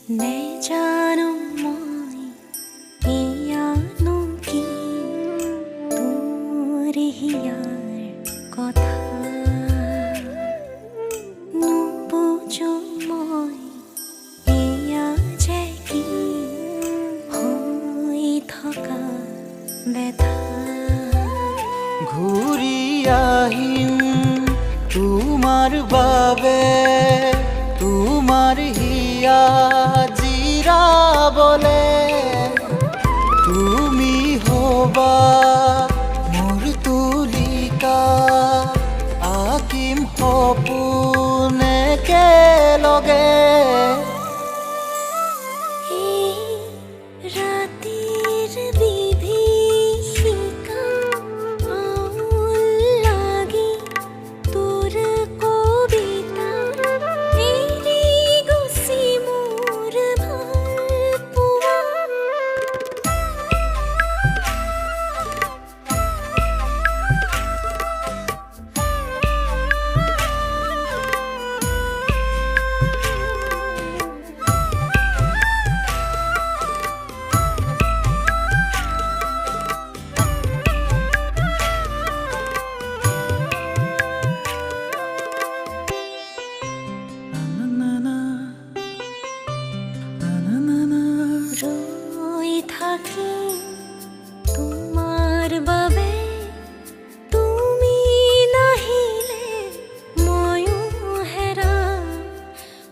내자নো মই ইয়ানো কি তোৰ হিয়াৰ কথা নুবুজো মই এয়া যে কি হৈ থকা বেথা ঘূৰি আহিম তোমাৰ বাবে তোমাৰ হিয়া জিৰাবলে তুমি হবা মোৰ তুলিকা আঁকিম সপোন একেলগে ৰাতিৰ বিভীষিকা আউল লাগি তোৰ কবিতা এৰি গুচি মোৰ ভালপোৱা ৰৈ থাকি তোমাৰ বাবে তুমি নাহিলে ময়ো হেৰাম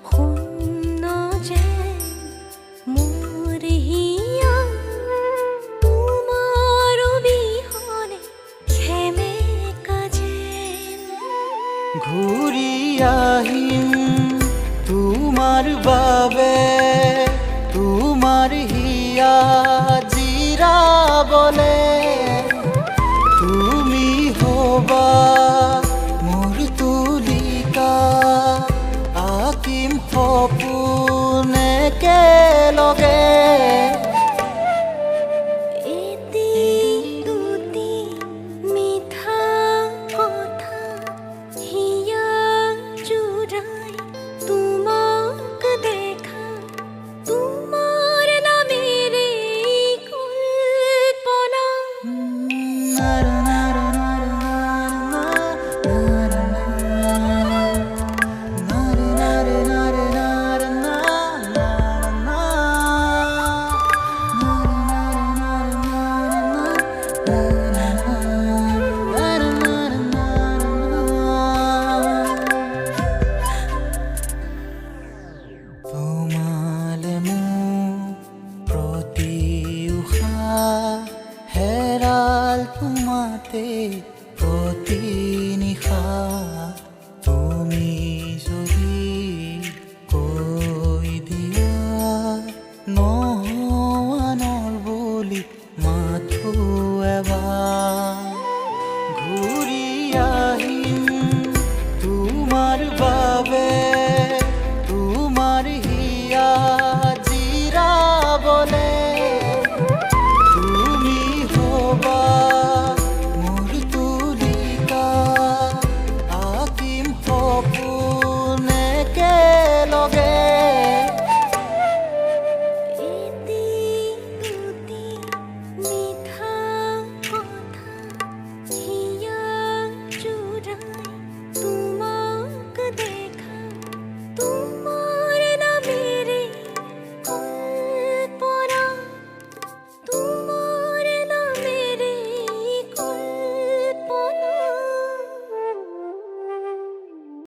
শূন্য যে মোৰ হিয়া তোমাৰ অবিহনে সেমেকা যেন ঘূৰি আহিম তোমাৰ বাবে তোমাৰ হিয়া জিৰাবলে তুমি হবা মোৰ তুলিকা আঁকিম